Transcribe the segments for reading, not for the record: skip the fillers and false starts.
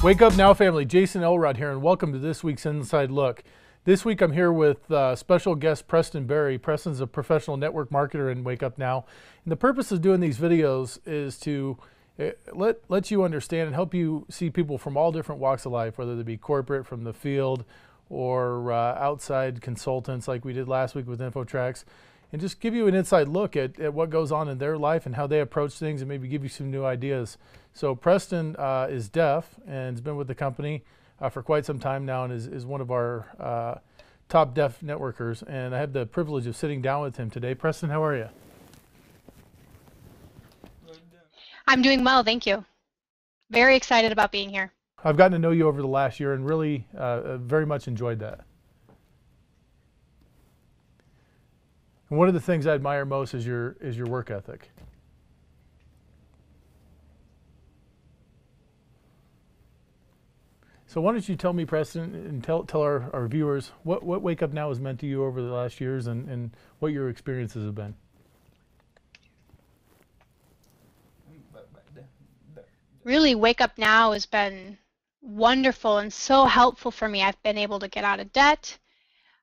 Wake up now, family. Jason Elrod here, and welcome to this week's Inside Look. This week I'm here with special guest Preston Berry. Preston's a professional network marketer in Wake Up Now. And the purpose of doing these videos is to let you understand and help you see people from all different walks of life, whether they be corporate, from the field, or outside consultants like we did last week with InfoTrax, and just give you an inside look at what goes on in their life and how they approach things, and maybe give you some new ideas. So Preston is deaf and has been with the company for quite some time now, and is one of our top deaf networkers. And I have the privilege of sitting down with him today. Preston, how are you? I'm doing well, thank you. Very excited about being here. I've gotten to know you over the last year and really very much enjoyed that. And one of the things I admire most is your work ethic. So why don't you tell me, Preston, and tell our viewers what Wake Up Now has meant to you over the last years, and what your experiences have been. Really, Wake Up Now has been wonderful and so helpful for me. I've been able to get out of debt.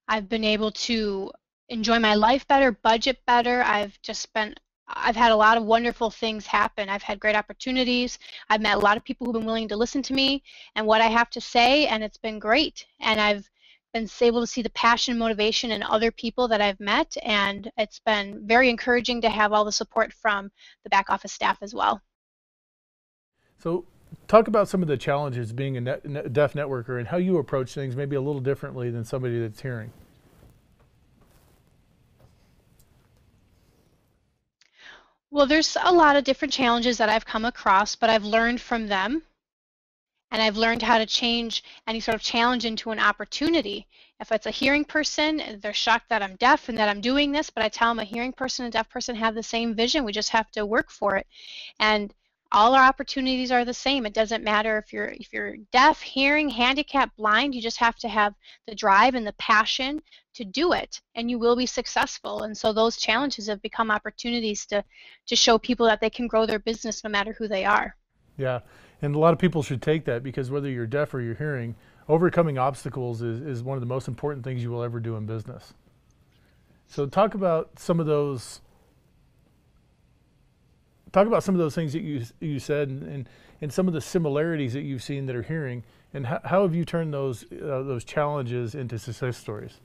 I've been able to enjoy my life better, budget better. I've had a lot of wonderful things happen. I've had great opportunities. I've met a lot of people who've been willing to listen to me and what I have to say, and it's been great. And I've been able to see the passion and motivation in other people that I've met, and it's been very encouraging to have all the support from the back office staff as well. So talk about some of the challenges being a deaf networker and how you approach things maybe a little differently than somebody that's hearing. Well, there's a lot of different challenges that I've come across, but I've learned from them, and I've learned how to change any sort of challenge into an opportunity. If it's a hearing person, they're shocked that I'm deaf and that I'm doing this, but I tell them a hearing person and a deaf person have the same vision. We just have to work for it. And all our opportunities are the same. It doesn't matter if you're deaf, hearing, handicapped, blind. You just have to have the drive and the passion to do it, and you will be successful. And so those challenges have become opportunities to show people that they can grow their business no matter who they are. Yeah, and a lot of people should take that, because whether you're deaf or you're hearing, overcoming obstacles is one of the most important things you will ever do in business. So talk about some of those. Talk about some of those things that you said, and some of the similarities that you've seen that are hearing, and how have you turned those challenges into success stories?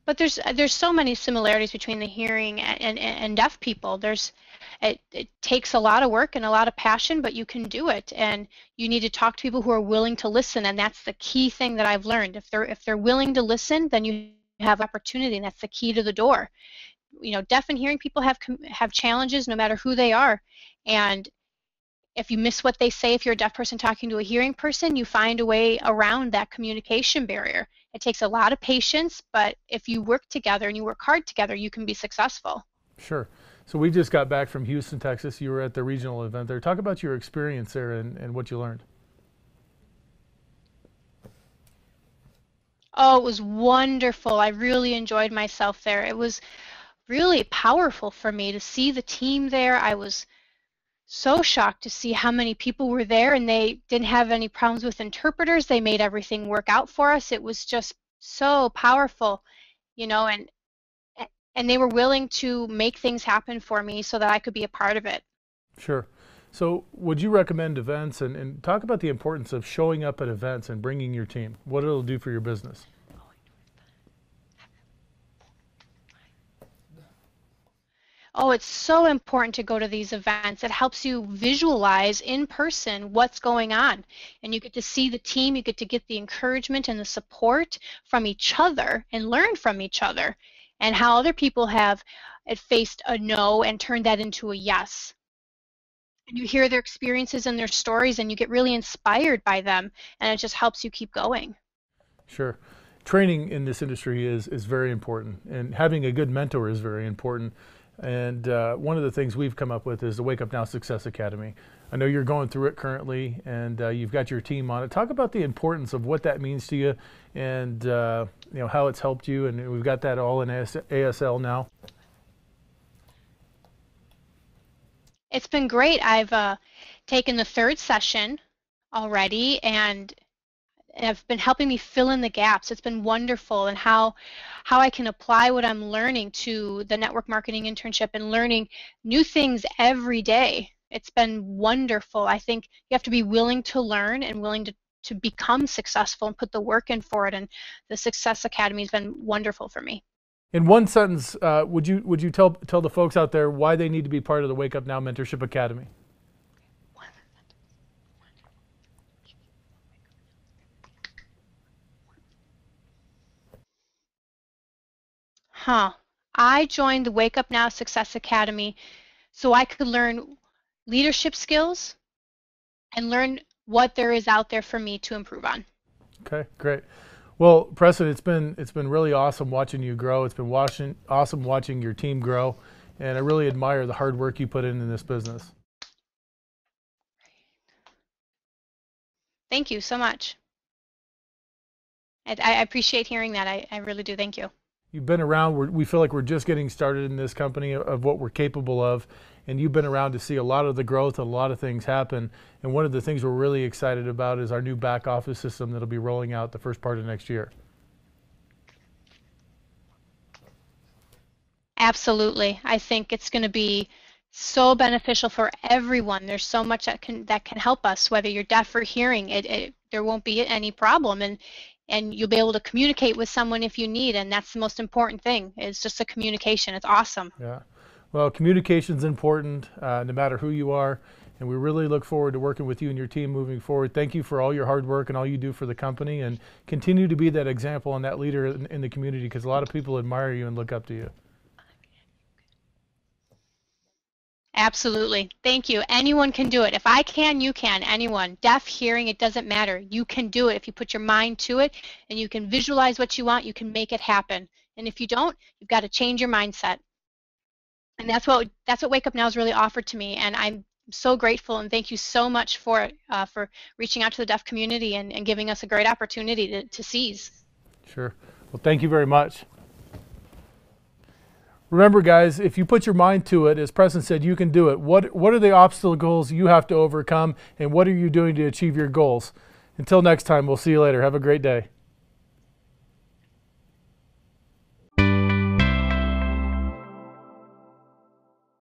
But there's so many similarities between the hearing and deaf people. It takes a lot of work and a lot of passion, but you can do it. And you need to talk to people who are willing to listen, and that's the key thing that I've learned. If they're willing to listen, then you have opportunity, and that's the key to the door. You know, deaf and hearing people have challenges no matter who they are. And if you miss what they say, if you're a deaf person talking to a hearing person, you find a way around that communication barrier. It takes a lot of patience, but if you work together and you work hard together, you can be successful. Sure. So we just got back from Houston, Texas. You were at the regional event there. Talk about your experience there and what you learned. Oh, it was wonderful. I really enjoyed myself there. It was really powerful for me to see the team there. I was so shocked to see how many people were there, and they didn't have any problems with interpreters. They made everything work out for us. It was just so powerful, you know, and they were willing to make things happen for me so that I could be a part of it. Sure. So would you recommend events, and talk about the importance of showing up at events and bringing your team, what it'll do for your business? Oh, it's so important to go to these events. It helps you visualize in person what's going on, and you get to see the team, you get the encouragement and the support from each other and learn from each other, and how other people have faced a no and turned that into a yes. And you hear their experiences and their stories, and you get really inspired by them, and it just helps you keep going. Sure. Training in this industry is very important, and having a good mentor is very important. And one of the things we've come up with is the Wake Up Now Success Academy. I know you're going through it currently, and you've got your team on it. Talk about the importance of what that means to you, and you know, how it's helped you. And we've got that all in ASL now. It's been great. I've taken the third session already, and have been helping me fill in the gaps. It's been wonderful, and how I can apply what I'm learning to the network marketing internship and learning new things every day. It's been wonderful. I think you have to be willing to learn and willing to become successful and put the work in for it, and the Success Academy has been wonderful for me. In one sentence, would you tell the folks out there why they need to be part of the Wake Up Now Mentorship Academy? I joined the Wake Up Now Success Academy so I could learn leadership skills and learn what there is out there for me to improve on. Okay, great. Well, Preston, it's been really awesome watching you grow. It's been awesome watching your team grow, and I really admire the hard work you put in this business. Thank you so much. I appreciate hearing that. I really do. Thank you. You've been around. We feel like we're just getting started in this company of what we're capable of, and you've been around to see a lot of the growth and a lot of things happen. And one of the things we're really excited about is our new back office system that'll be rolling out the first part of next year. Absolutely. I think it's going to be so beneficial for everyone. There's so much that can help us, whether you're deaf or hearing. There won't be any problem, and you'll be able to communicate with someone if you need, and that's the most important thing. It's just a communication. It's awesome. Yeah. Well, communication's important, no matter who you are, and we really look forward to working with you and your team moving forward. Thank you for all your hard work and all you do for the company, and continue to be that example and that leader in the community, because a lot of people admire you and look up to you. Absolutely. Thank you. Anyone can do it. If I can, you can. Anyone. Deaf, hearing, it doesn't matter. You can do it if you put your mind to it and you can visualize what you want, you can make it happen. And if you don't, you've got to change your mindset. And that's what Wake Up Now has really offered to me, and I'm so grateful, and thank you so much for reaching out to the deaf community and giving us a great opportunity to seize. Sure. Well, thank you very much. Remember, guys, if you put your mind to it, as Preston said, you can do it. What are the obstacles you have to overcome, and what are you doing to achieve your goals? Until next time, we'll see you later. Have a great day.